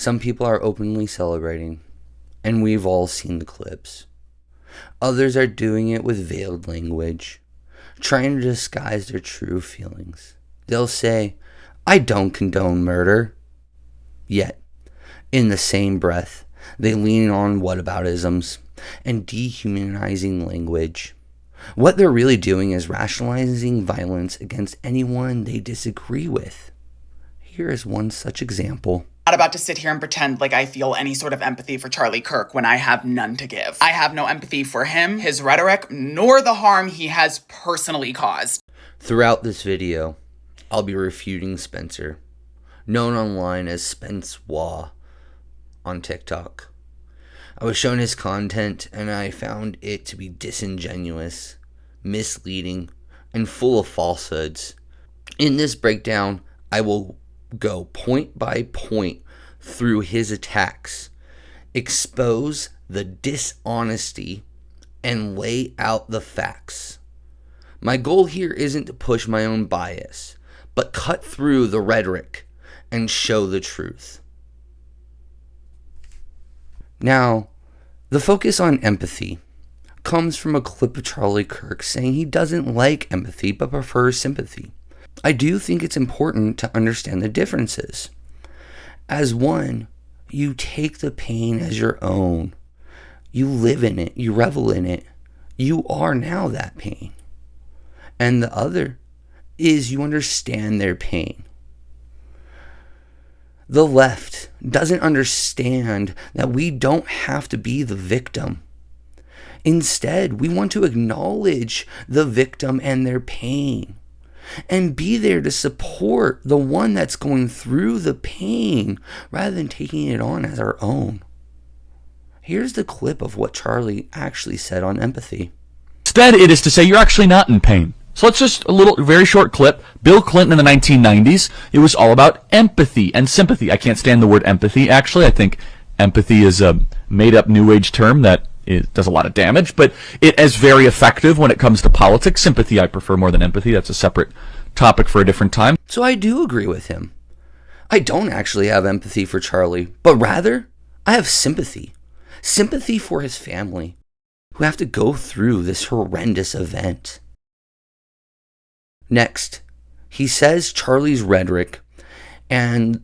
Some people are openly celebrating, and we've all seen the clips. Others are doing it with veiled language, trying to disguise their true feelings. They'll say, "I don't condone murder." Yet, in the same breath, they lean on whataboutisms and dehumanizing language. What they're really doing is rationalizing violence against anyone they disagree with. Here is one such example. I'm not about to sit here and pretend like I feel any sort of empathy for Charlie Kirk when I have none to give. I have no empathy for him, his rhetoric, nor the harm he has personally caused. Throughout this video, I'll be refuting Spencer, known online as Spence Waugh on TikTok. I was shown his content and I found it to be disingenuous, misleading, and full of falsehoods. In this breakdown, I will go point by point through his attacks, expose the dishonesty, and lay out the facts. My goal here isn't to push my own bias, but cut through the rhetoric and show the truth. Now, the focus on empathy comes from a clip of Charlie Kirk saying he doesn't like empathy but prefers sympathy. I do think it's important to understand the differences. As one, you take the pain as your own. You live in it. You revel in it. You are now that pain. And the other is you understand their pain. The left doesn't understand that we don't have to be the victim. Instead, we want to acknowledge the victim and their pain and be there to support the one that's going through the pain rather than taking it on as our own. Here's the clip of what Charlie actually said on empathy. Instead, it is to say you're actually not in pain. So let's just very short clip. Bill Clinton in the 1990s, it was all about empathy and sympathy. I can't stand the word empathy, actually. I think empathy is a made-up New Age term that does a lot of damage, but it is very effective when it comes to politics. Sympathy I prefer more than empathy. That's a separate topic for a different time. So I do agree with him. I don't actually have empathy for Charlie, but rather, I have sympathy. Sympathy for his family, who have to go through this horrendous event. Next, he says Charlie's rhetoric and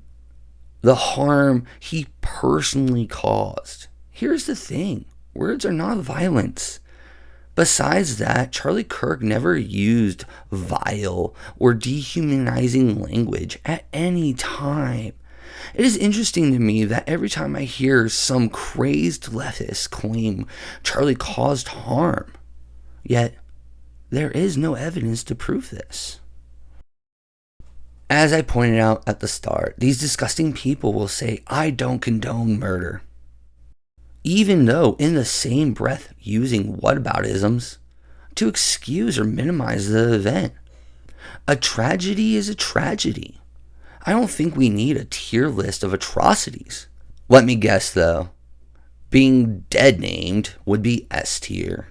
the harm he personally caused. Here's the thing. Words are not violence. Besides that, Charlie Kirk never used vile or dehumanizing language at any time. It is interesting to me that every time I hear some crazed leftist claim Charlie caused harm, yet there is no evidence to prove this. As I pointed out at the start, these disgusting people will say, "I don't condone murder," even though in the same breath using whataboutisms to excuse or minimize the event. A tragedy is a tragedy. I don't think we need a tier list of atrocities. Let me guess though, being dead named would be S tier.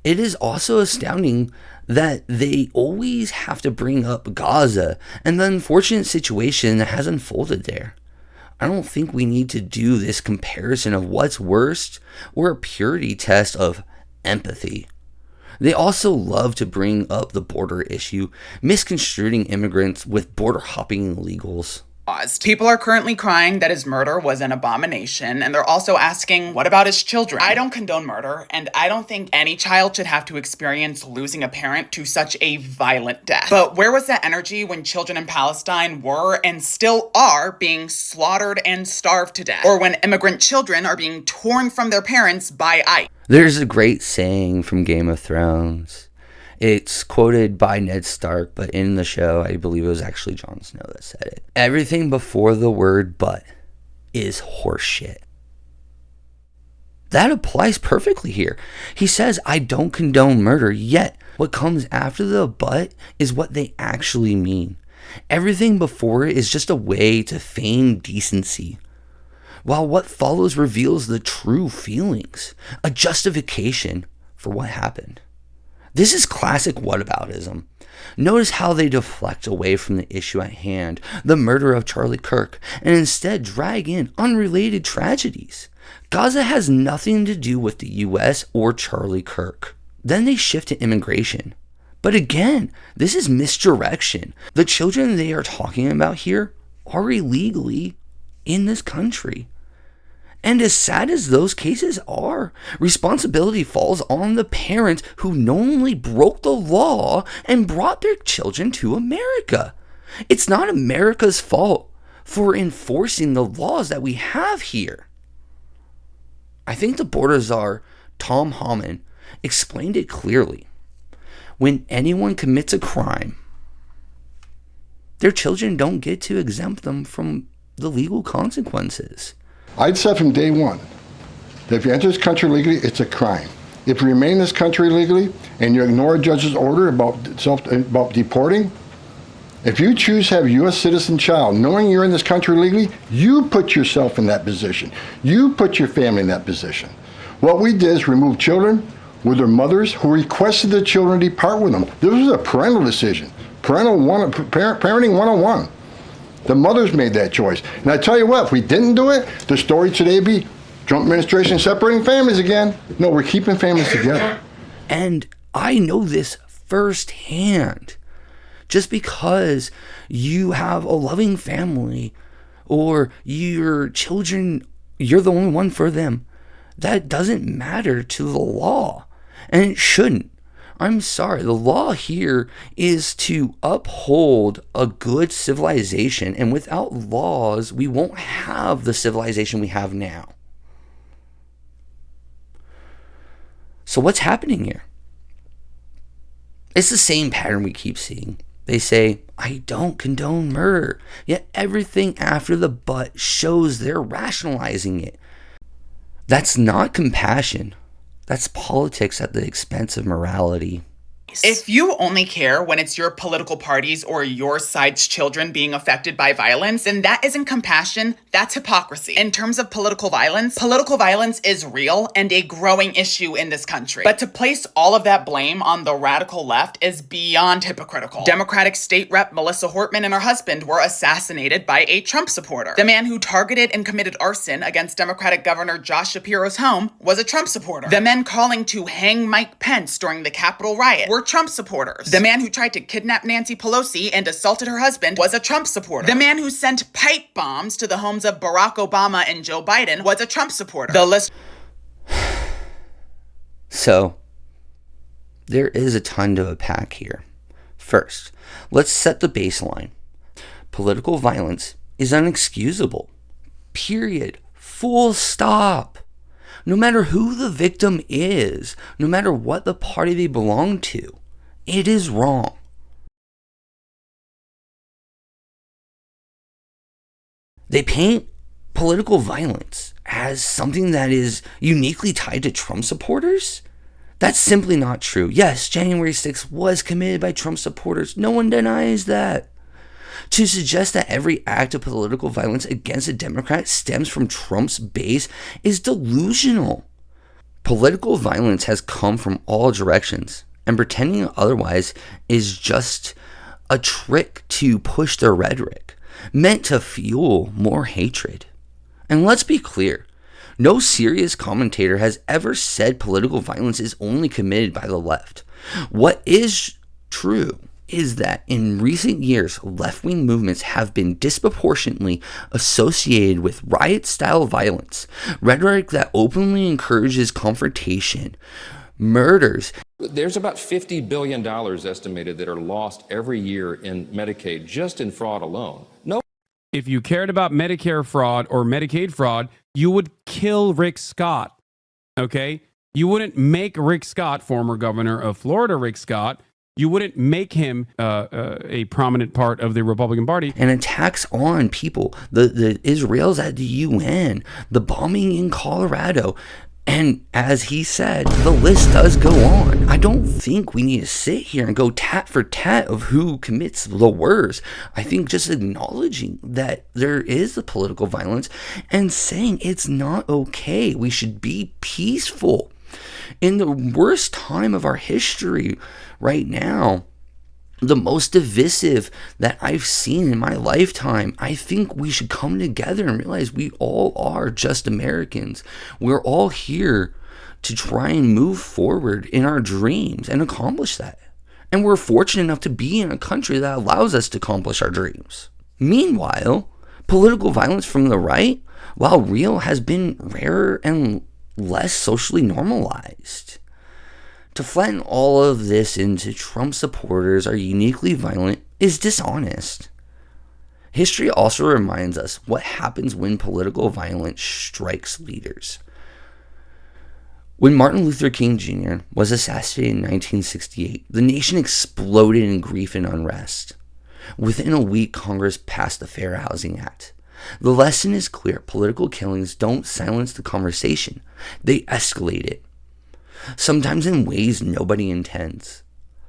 It is also astounding that they always have to bring up Gaza and the unfortunate situation that has unfolded there. I don't think we need to do this comparison of what's worst or a purity test of empathy. They also love to bring up the border issue, misconstruing immigrants with border hopping illegals. People are currently crying that his murder was an abomination, and they're also asking, what about his children? I don't condone murder, and I don't think any child should have to experience losing a parent to such a violent death. But where was that energy when children in Palestine were and still are being slaughtered and starved to death? Or when immigrant children are being torn from their parents by ICE? There's a great saying from Game of Thrones. It's quoted by Ned Stark, but in the show, I believe it was actually Jon Snow that said it. Everything before the word but is horseshit. That applies perfectly here. He says, "I don't condone murder," yet what comes after the but is what they actually mean. Everything before it is just a way to feign decency, while what follows reveals the true feelings, a justification for what happened. This is classic whataboutism. Notice how they deflect away from the issue at hand, the murder of Charlie Kirk, and instead drag in unrelated tragedies. Gaza has nothing to do with the US or Charlie Kirk. Then they shift to immigration. But again, this is misdirection. The children they are talking about here are illegally in this country. And as sad as those cases are, responsibility falls on the parents who knowingly broke the law and brought their children to America. It's not America's fault for enforcing the laws that we have here. I think the border czar, Tom Homan, explained it clearly. When anyone commits a crime, their children don't get to exempt them from the legal consequences. I'd said from day one that if you enter this country legally, it's a crime. If you remain in this country legally and you ignore a judge's order about deporting, if you choose to have a U.S. citizen child, knowing you're in this country legally, you put yourself in that position. You put your family in that position. What we did is remove children with their mothers who requested the children depart with them. This was a parental decision, parenting 101. The mothers made that choice. And I tell you what, if we didn't do it, the story today would be Trump administration separating families again. No, we're keeping families together. And I know this firsthand. Just because you have a loving family or your children, you're the only one for them, that doesn't matter to the law. And it shouldn't. I'm sorry, the law here is to uphold a good civilization, and without laws, we won't have the civilization we have now. So what's happening here? It's the same pattern we keep seeing. They say, I don't condone murder, yet everything after the but shows they're rationalizing it. That's not compassion. That's politics at the expense of morality. If you only care when it's your political parties or your side's children being affected by violence, then that isn't compassion, that's hypocrisy. In terms of political violence is real and a growing issue in this country. But to place all of that blame on the radical left is beyond hypocritical. Democratic State Rep Melissa Hortman and her husband were assassinated by a Trump supporter. The man who targeted and committed arson against Democratic Governor Josh Shapiro's home was a Trump supporter. The men calling to hang Mike Pence during the Capitol riot were Trump supporters. The man who tried to kidnap Nancy Pelosi and assaulted her husband was a Trump supporter. The man who sent pipe bombs to the homes of Barack Obama and Joe Biden was a Trump supporter. The list. So, there is a ton to unpack here. First, let's set the baseline. Political violence is unexcusable. Period. Full stop. No matter who the victim is, no matter what the party they belong to, it is wrong. They paint political violence as something that is uniquely tied to Trump supporters. That's simply not true. Yes, January 6th was committed by Trump supporters. No one denies that. To suggest that every act of political violence against a Democrat stems from Trump's base is delusional. Political violence has come from all directions, and pretending otherwise is just a trick to push their rhetoric, meant to fuel more hatred. And let's be clear, no serious commentator has ever said political violence is only committed by the left. What is true is that in recent years, left-wing movements have been disproportionately associated with riot-style violence, rhetoric that openly encourages confrontation, murders. There's about $50 billion estimated that are lost every year in Medicaid, just in fraud alone. If you cared about Medicare fraud or Medicaid fraud, you would kill Rick Scott, okay? You wouldn't make Rick Scott, former governor of Florida, Rick Scott, you wouldn't make him a prominent part of the Republican Party. And attacks on people, the Israelis at the UN, the bombing in Colorado. And as he said, the list does go on. I don't think we need to sit here and go tat for tat of who commits the worst. I think just acknowledging that there is the political violence and saying it's not okay. We should be peaceful. In the worst time of our history right now, the most divisive that I've seen in my lifetime. I think we should come together and realize we all are just Americans. We're all here to try and move forward in our dreams and accomplish that. And we're fortunate enough to be in a country that allows us to accomplish our dreams. Meanwhile, political violence from the right, while real, has been rarer and less socially normalized. To flatten all of this into Trump supporters are uniquely violent is dishonest. History also reminds us what happens when political violence strikes leaders. When Martin Luther King Jr. was assassinated in 1968, the nation exploded in grief and unrest. Within a week, Congress passed the Fair Housing Act. The lesson is clear. Political killings don't silence the conversation. They escalate it. Sometimes in ways nobody intends.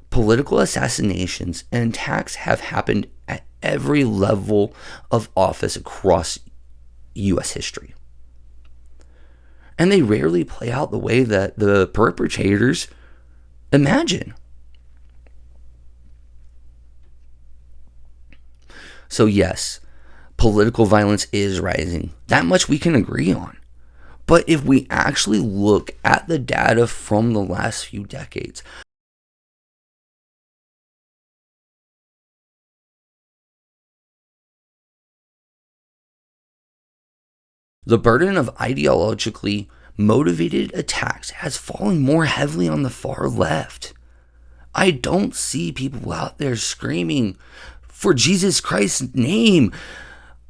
Political assassinations and attacks have happened at every level of office across U.S. history. And they rarely play out the way that the perpetrators imagine. So yes, political violence is rising. That much we can agree on. But if we actually look at the data from the last few decades, the burden of ideologically motivated attacks has fallen more heavily on the far left. I don't see people out there screaming, "For Jesus Christ's name,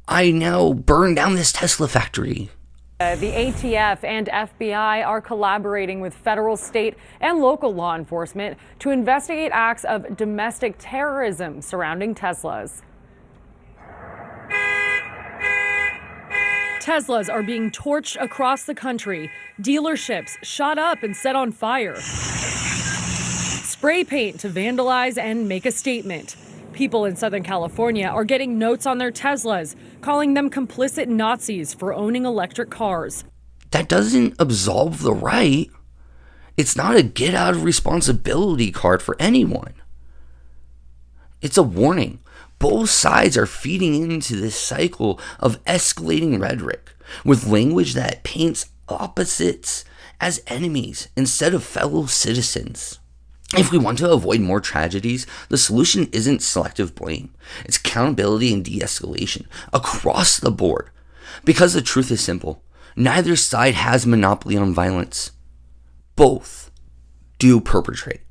I now burn down this Tesla factory." The ATF and FBI are collaborating with federal, state, and local law enforcement to investigate acts of domestic terrorism surrounding Teslas. Teslas are being torched across the country. Dealerships shot up and set on fire. Spray paint to vandalize and make a statement. People in Southern California are getting notes on their Teslas, calling them complicit Nazis for owning electric cars. That doesn't absolve the right. It's not a get out of responsibility card for anyone. It's a warning. Both sides are feeding into this cycle of escalating rhetoric with language that paints opposites as enemies instead of fellow citizens. If we want to avoid more tragedies, the solution isn't selective blame. It's accountability and de-escalation across the board. Because the truth is simple. Neither side has monopoly on violence. Both do perpetrate.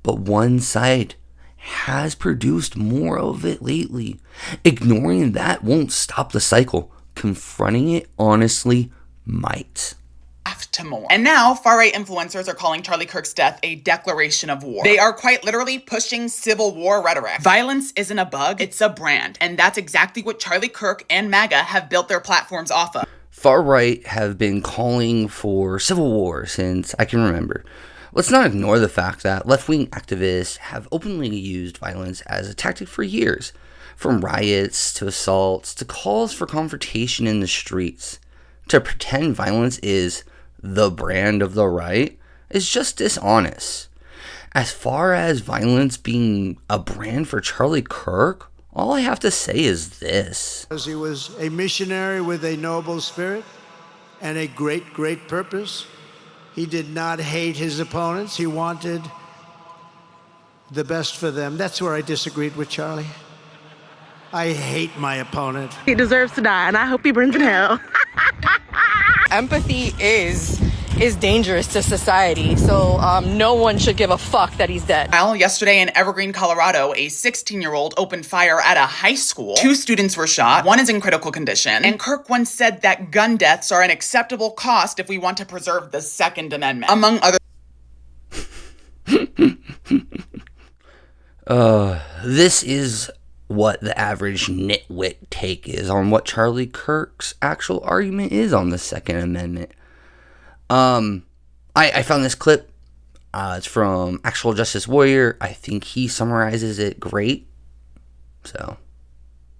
But one side has produced more of it lately. Ignoring that won't stop the cycle. Confronting it honestly might. To more. And now, far-right influencers are calling Charlie Kirk's death a declaration of war. They are quite literally pushing civil war rhetoric. Violence isn't a bug, it's a brand. And that's exactly what Charlie Kirk and MAGA have built their platforms off of. Far-right have been calling for civil war since I can remember. Let's not ignore the fact that left-wing activists have openly used violence as a tactic for years. From riots to assaults to calls for confrontation in the streets. To pretend violence is the brand of the right is just dishonest. As far as violence being a brand for Charlie Kirk, all I have to say is this. He was a missionary with a noble spirit and a great, great purpose. He did not hate his opponents. He wanted the best for them. That's where I disagreed with Charlie. I hate my opponent. He deserves to die, and I hope he burns in hell. Empathy is dangerous to society, so no one should give a fuck that he's dead. Well, yesterday in Evergreen, Colorado, a 16-year-old opened fire at a high school. 2 students were shot. 1 is in critical condition. And Kirk once said that gun deaths are an acceptable cost if we want to preserve the Second Amendment, among other. This is what the average nitwit take is on what Charlie Kirk's actual argument is on the Second Amendment. I found this clip. It's from Actual Justice Warrior. I think he summarizes it great. So,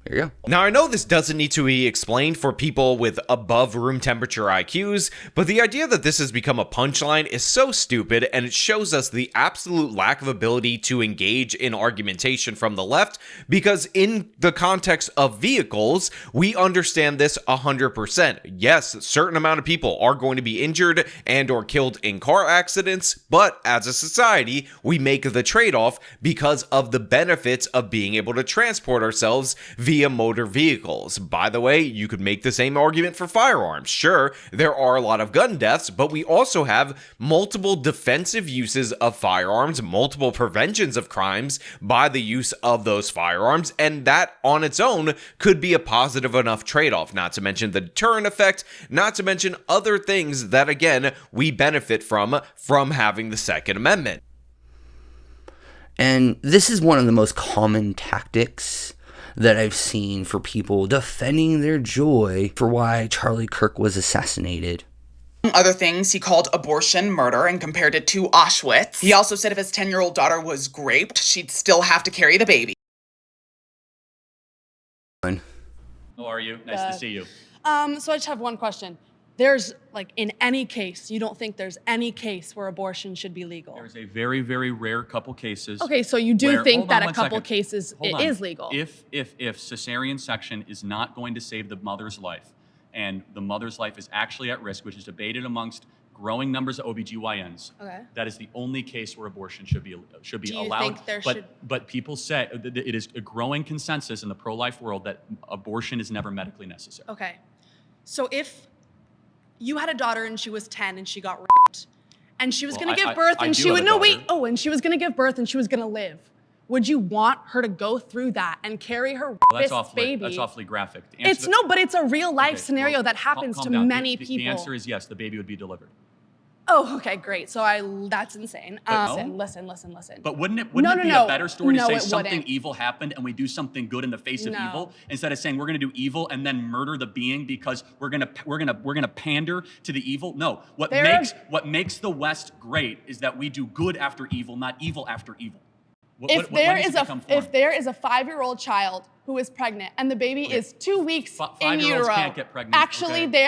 Here you go. Now, I know this doesn't need to be explained for people with above room temperature IQs, but the idea that this has become a punchline is so stupid, and it shows us the absolute lack of ability to engage in argumentation from the left, because in the context of vehicles, we understand this 100%. Yes, a certain amount of people are going to be injured and or killed in car accidents, but as a society, we make the trade-off because of the benefits of being able to transport ourselves via motor vehicles. By the way, you could make the same argument for firearms. Sure, there are a lot of gun deaths, but we also have multiple defensive uses of firearms, multiple preventions of crimes by the use of those firearms, and that on its own could be a positive enough trade-off, not to mention the deterrent effect, not to mention other things that, again, we benefit from having the Second Amendment. And this is one of the most common tactics that I've seen for people defending their joy for why Charlie Kirk was assassinated. Other things, he called abortion murder and compared it to Auschwitz. He also said if his 10-year-old daughter was raped, she'd still have to carry the baby. How are you? Nice to see you. So I just have one question. There's, like, in any case, you don't think there's any case where abortion should be legal? There's a very, very rare couple cases. Okay, so you do think that a couple second. cases Hold it on. is legal? If cesarean section is not going to save the mother's life, and the mother's life is actually at risk, which is debated amongst growing numbers of OBGYNs, Okay. that is the only case where abortion should be Do you allowed. think there should- But people say that it is a growing consensus in the pro-life world that abortion is never medically necessary. Okay. So if you had a daughter and she was 10 and she got raped, and she was Well, going to I- give birth I and do she have would, a no, wait, daughter. oh, and she was going to give birth and she was going to live, would you want her to go through that and carry her Well, rapist baby? That's awfully graphic. To answer It's the- no, but it's a real life Okay, scenario well, that happens calm to down. many The people. answer is yes, the baby would be delivered. Oh, okay, great. So that's insane. But Listen. But wouldn't it be No. a better story to No, say it something wouldn't. evil happened and we do something good in the face of No. evil instead of saying we're going to do evil and then murder the being because we're going to pander to the evil? No. What makes the West great is that we do good after evil, not evil after evil. If there is a 5-year-old child who is pregnant and the baby is 2 weeks in 5-year-olds utero, can't get pregnant. actually Okay. they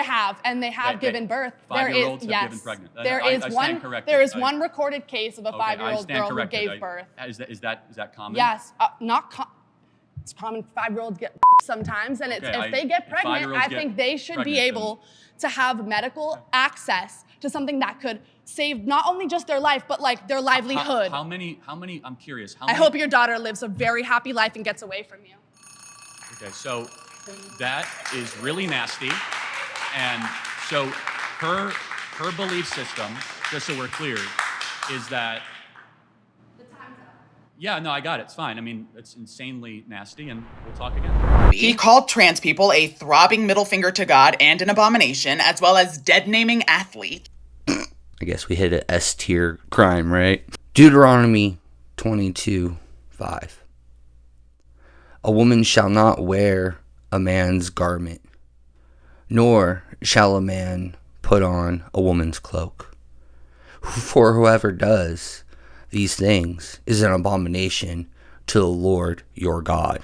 have given birth. There is 5-year-olds have given pregnant. I stand corrected. There is one recorded case of a Okay, I 5-year-old stand girl corrected. who gave birth. Is that common? Yes, it's common. 5-year-olds get sometimes, and Okay, if they get if pregnant, 5-year-olds I get think they should be pregnant, able to have medical access to something that could save not only just their life, but like their livelihood. How many, I'm curious. I hope your daughter lives a very happy life and gets away from you. Okay, so that is really nasty. And so her belief system, just so we're clear, is that... Yeah, no, I got it. It's fine. I mean, it's insanely nasty, and we'll talk again. He called trans people a throbbing middle finger to God and an abomination, as well as dead-naming athletes. I guess we hit a S-tier crime, right? Deuteronomy 22:5. A woman shall not wear a man's garment, nor shall a man put on a woman's cloak. For whoever does these things is an abomination to the Lord your God.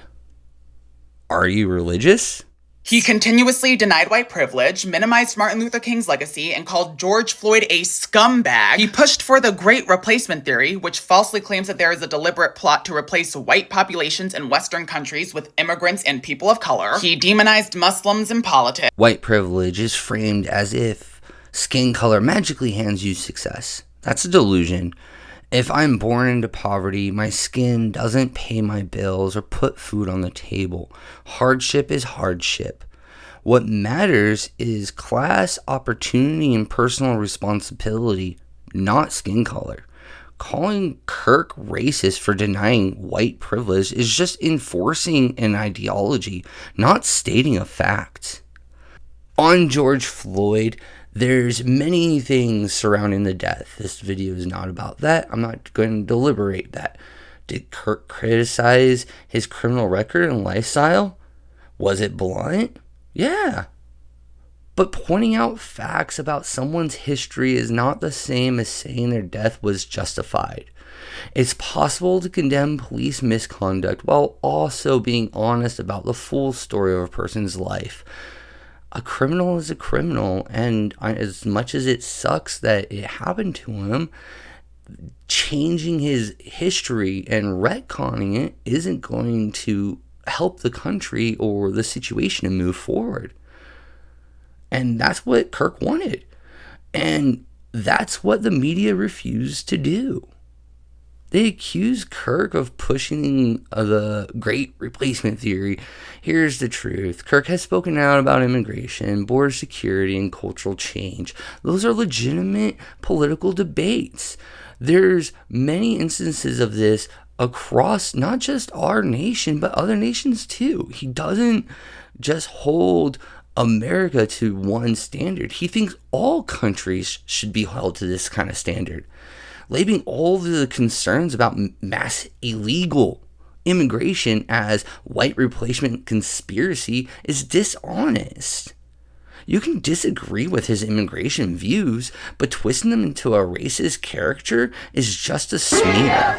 Are you religious? He continuously denied white privilege, minimized Martin Luther King's legacy, and called George Floyd a scumbag. He pushed for the Great Replacement Theory, which falsely claims that there is a deliberate plot to replace white populations in Western countries with immigrants and people of color. He demonized Muslims in politics. White privilege is framed as if skin color magically hands you success. That's a delusion. If I'm born into poverty, my skin doesn't pay my bills or put food on the table. Hardship is hardship. What matters is class, opportunity, and personal responsibility, not skin color. Calling Kirk racist for denying white privilege is just enforcing an ideology, not stating a fact. On George Floyd, there's many things surrounding the death. This video is not about that. I'm not going to deliberate that. Did Kirk criticize his criminal record and lifestyle? Was it blunt? Yeah. But pointing out facts about someone's history is not the same as saying their death was justified. It's possible to condemn police misconduct while also being honest about the full story of a person's life. A criminal is a criminal, and as much as it sucks that it happened to him, changing his history and retconning it isn't going to help the country or the situation to move forward. And that's what Kirk wanted. And that's what the media refused to do. They accused Kirk of pushing the great replacement theory. Here's the truth. Kirk has spoken out about immigration, border security, and cultural change. Those are legitimate political debates. There's many instances of this across not just our nation, but other nations too. He doesn't just hold America to one standard. He thinks all countries should be held to this kind of standard. Labeling all the concerns about mass illegal immigration as white replacement conspiracy is dishonest. You can disagree with his immigration views, but twisting them into a racist caricature is just a smear.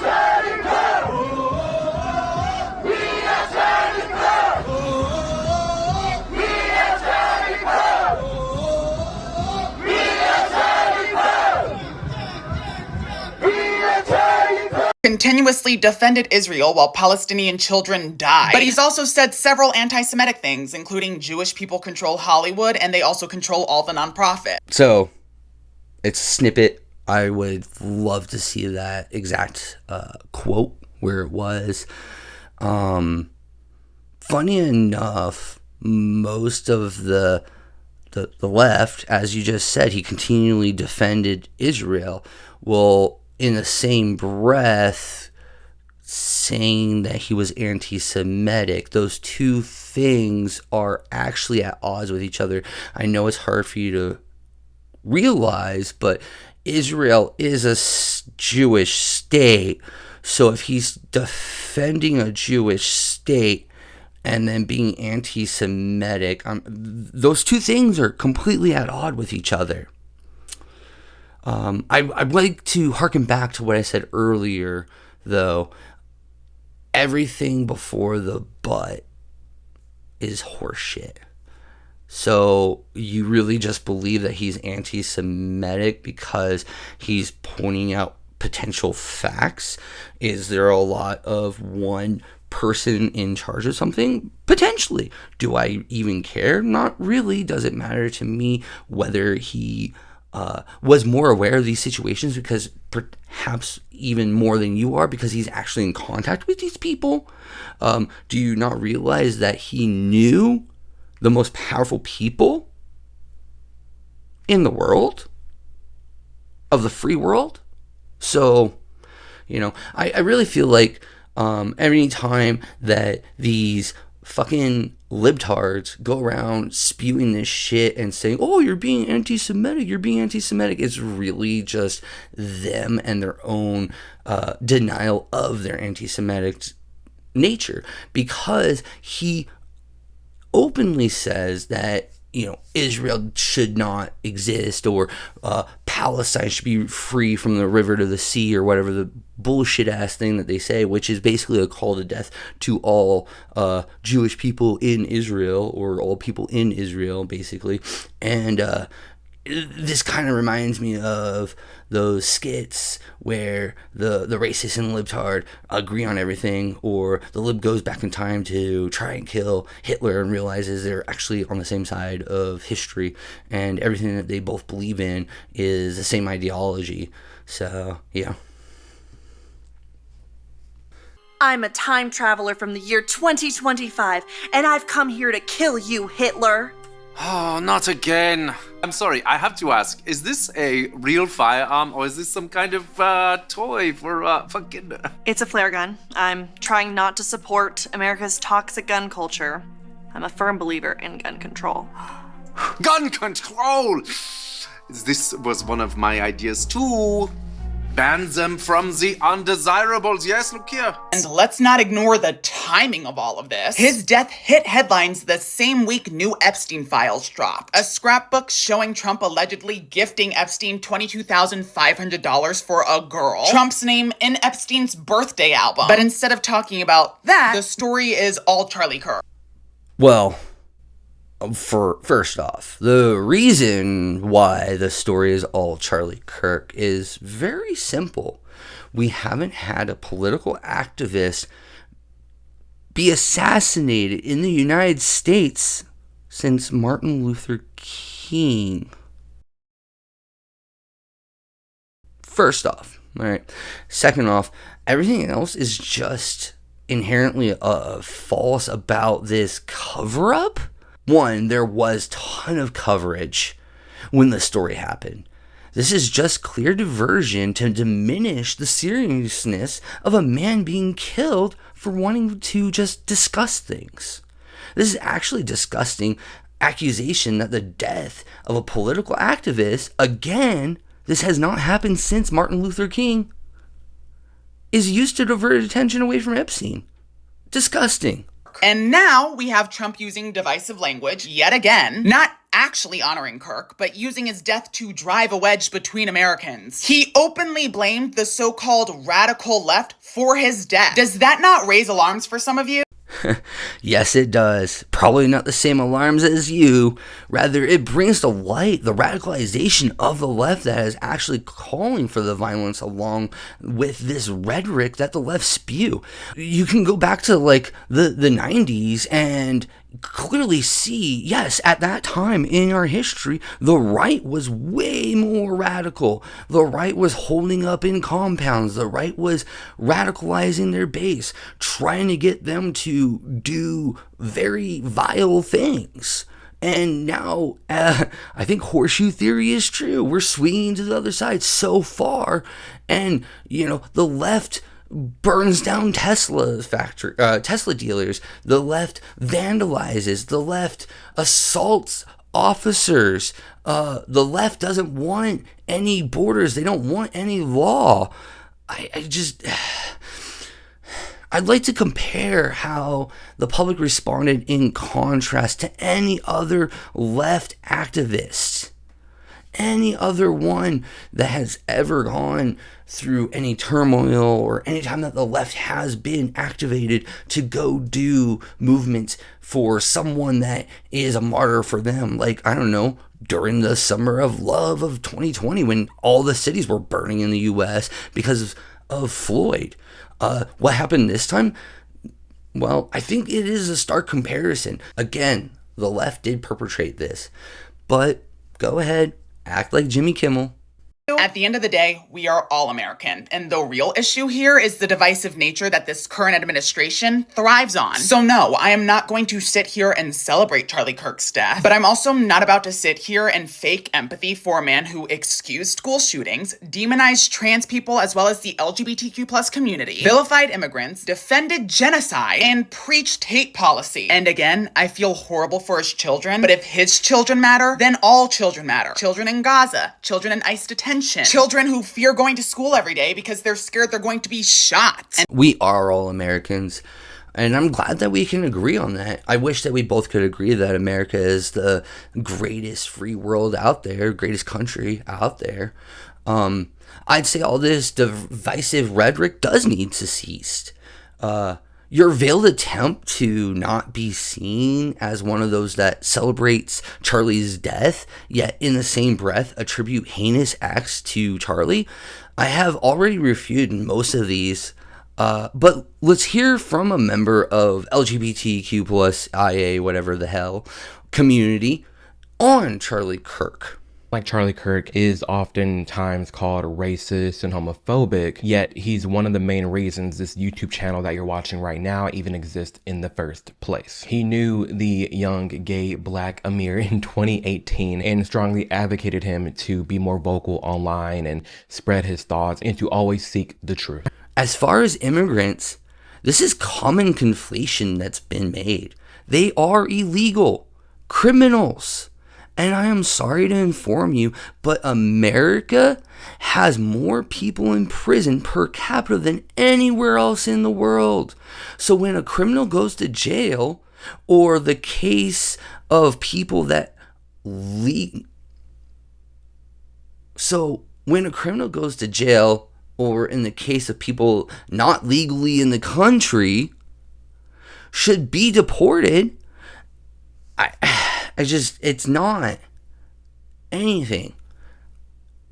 Continuously defended Israel while Palestinian children died. But he's also said several anti-Semitic things, including Jewish people control Hollywood and they also control all the nonprofits. So, it's a snippet. I would love to see that exact quote where it was. Funny enough, most of the left, as you just said, he continually defended Israel. Well, in the same breath, saying that he was anti-Semitic. Those two things are actually at odds with each other. I know it's hard for you to realize, but Israel is a Jewish state. So if he's defending a Jewish state and then being anti-Semitic, those two things are completely at odds with each other. I'd like to harken back to what I said earlier, though. Everything before the but is horseshit. So you really just believe that he's anti-Semitic because he's pointing out potential facts? Is there a lot of one person in charge of something? Potentially. Do I even care? Not really. Does it matter to me whether he was more aware of these situations, because perhaps even more than you are, because he's actually in contact with these people? Do you not realize that he knew the most powerful people in the world, of the free world? So, I really feel like every time that these fucking libtards go around spewing this shit and saying, oh, you're being anti-Semitic, it's really just them and their own denial of their anti-Semitic nature, because he openly says that Israel should not exist, or Palestine should be free from the river to the sea, or whatever the bullshit ass thing that they say, which is basically a call to death to all Jewish people in Israel, or all people in Israel, basically. And this kind of reminds me of those skits where the racist and the libtard agree on everything, or the lib goes back in time to try and kill Hitler and realizes they're actually on the same side of history, and everything that they both believe in is the same ideology. So, yeah. I'm a time traveler from the year 2025, and I've come here to kill you, Hitler. Oh, not again. I'm sorry, I have to ask, is this a real firearm, or is this some kind of toy for fucking... It's a flare gun. I'm trying not to support America's toxic gun culture. I'm a firm believer in gun control. Gun control! This was one of my ideas too. ban them from the undesirables. Yes, look here. And let's not ignore the timing of all of this. His death hit headlines the same week new Epstein files dropped. A scrapbook showing Trump allegedly gifting Epstein $22,500 for a girl. Trump's name in Epstein's birthday album. But instead of talking about that, the story is all Charlie Kirk. Well, first off, the reason why the story is all Charlie Kirk is very simple. We haven't had a political activist be assassinated in the United States since Martin Luther King. First off, all right. Second off, everything else is just inherently false about this cover-up. One, there was a ton of coverage when the story happened. This is just clear diversion to diminish the seriousness of a man being killed for wanting to just discuss things. This is actually disgusting accusation that the death of a political activist, again, this has not happened since Martin Luther King, is used to divert attention away from Epstein. Disgusting. And now we have Trump using divisive language yet again, not actually honoring Kirk, but using his death to drive a wedge between Americans. He openly blamed the so-called radical left for his death. Does that not raise alarms for some of you? Yes, it does. Probably not the same alarms as you. Rather, it brings to light the radicalization of the left that is actually calling for the violence along with this rhetoric that the left spew. You can go back to like the 90s and clearly see, yes, at that time in our history, the right was way more radical. The right was holding up in compounds. The right was radicalizing their base, trying to get them to do very vile things. And now, I think horseshoe theory is true. We're swinging to the other side so far. And, the left burns down Tesla dealers. The left vandalizes. The left assaults officers. The left doesn't want any borders. They don't want any law. I'd like to compare how the public responded in contrast to any other left activist. Any other one that has ever gone through any turmoil or any time that the left has been activated to go do movements for someone that is a martyr for them. Like, I don't know, during the summer of love of 2020 when all the cities were burning in the US because of Floyd. What happened this time? Well, I think it is a stark comparison. Again, the left did perpetrate this, but go ahead. Act like Jimmy Kimmel. At the end of the day, we are all American, and the real issue here is the divisive nature that this current administration thrives on. So no, I am not going to sit here and celebrate Charlie Kirk's death, but I'm also not about to sit here and fake empathy for a man who excused school shootings, demonized trans people as well as the LGBTQ+ community, vilified immigrants, defended genocide, and preached hate policy. And again, I feel horrible for his children, but if his children matter, then all children matter. Children in Gaza, children in ICE detention, children who fear going to school every day because they're scared they're going to be shot. We are all Americans, and I'm glad that we can agree on that. I wish that we both could agree that America is the greatest free world out there, greatest country out there. I'd say all this divisive rhetoric does need to cease. Your veiled attempt to not be seen as one of those that celebrates Charlie's death, yet in the same breath attribute heinous acts to Charlie. I have already refuted most of these, but let's hear from a member of LGBTQ+ IA, whatever the hell, community on Charlie Kirk. Like Charlie Kirk is oftentimes called racist and homophobic, yet he's one of the main reasons this YouTube channel that you're watching right now even exists in the first place. He knew the young gay black Amir in 2018 and strongly advocated him to be more vocal online and spread his thoughts and to always seek the truth. As far as immigrants, this is common conflation that's been made. They are illegal criminals. And I am sorry to inform you, but America has more people in prison per capita than anywhere else in the world. So when a criminal goes to jail, or the case of people that So when a criminal goes to jail, or in the case of people not legally in the country, should be deported, it's not anything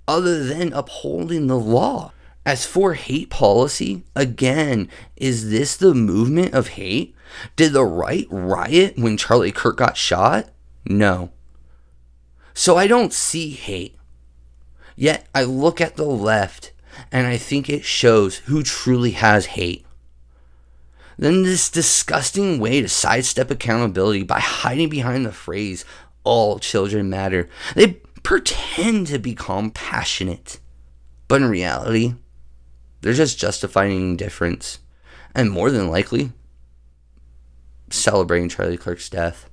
other than upholding the law. As for hate policy, again, is this the movement of hate? Did the right riot when Charlie Kirk got shot? No. So I don't see hate. Yet I look at the left and I think it shows who truly has hate. Then this disgusting way to sidestep accountability by hiding behind the phrase, all children matter. They pretend to be compassionate, but in reality, they're just justifying indifference, and more than likely, celebrating Charlie Kirk's death.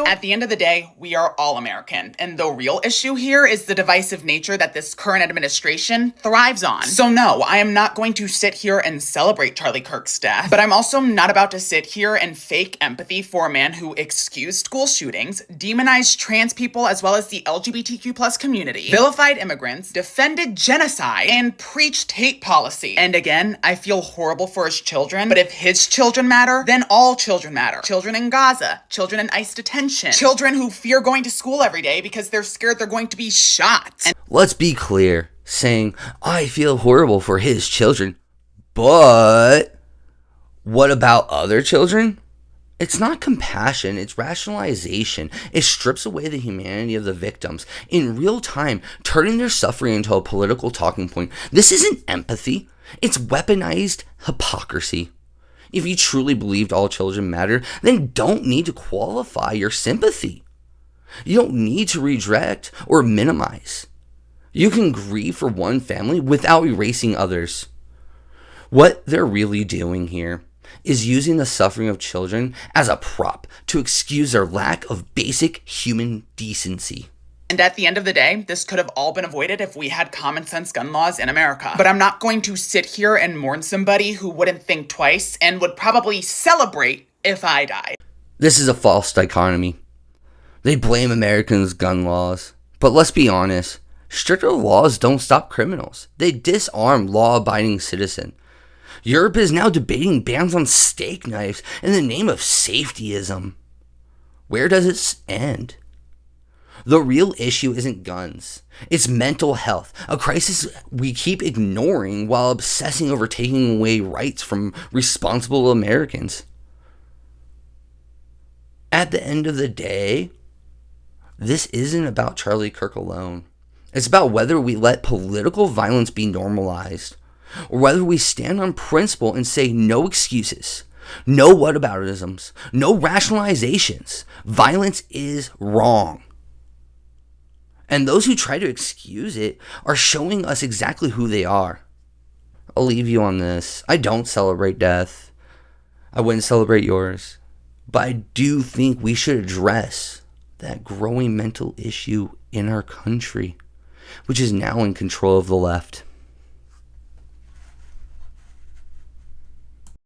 At the end of the day, we are all American, and the real issue here is the divisive nature that this current administration thrives on. So no, I am not going to sit here and celebrate Charlie Kirk's death, but I'm also not about to sit here and fake empathy for a man who excused school shootings, demonized trans people as well as the LGBTQ+ community, vilified immigrants, defended genocide, and preached hate policy. And again, I feel horrible for his children, but if his children matter, then all children matter. Children in Gaza, children in ICE detention, children who fear going to school every day because they're scared they're going to be shot. Let's be clear, saying, I feel horrible for his children, but what about other children? It's not compassion, it's rationalization. It strips away the humanity of the victims in real time, turning their suffering into a political talking point. This isn't empathy, it's weaponized hypocrisy. If you truly believed all children matter, then don't need to qualify your sympathy. You don't need to reject or minimize. You can grieve for one family without erasing others. What they're really doing here is using the suffering of children as a prop to excuse their lack of basic human decency. And at the end of the day, this could have all been avoided if we had common sense gun laws in America. But I'm not going to sit here and mourn somebody who wouldn't think twice and would probably celebrate if I died. This is a false dichotomy. They blame Americans' gun laws. But let's be honest, stricter laws don't stop criminals. They disarm law-abiding citizens. Europe is now debating bans on steak knives in the name of safetyism. Where does it end? The real issue isn't guns. It's mental health, a crisis we keep ignoring while obsessing over taking away rights from responsible Americans. At the end of the day, this isn't about Charlie Kirk alone. It's about whether we let political violence be normalized, or whether we stand on principle and say no excuses, no whataboutisms, no rationalizations. Violence is wrong. And those who try to excuse it are showing us exactly who they are. I'll leave you on this. I don't celebrate death. I wouldn't celebrate yours. But I do think we should address that growing mental issue in our country, which is now in control of the left.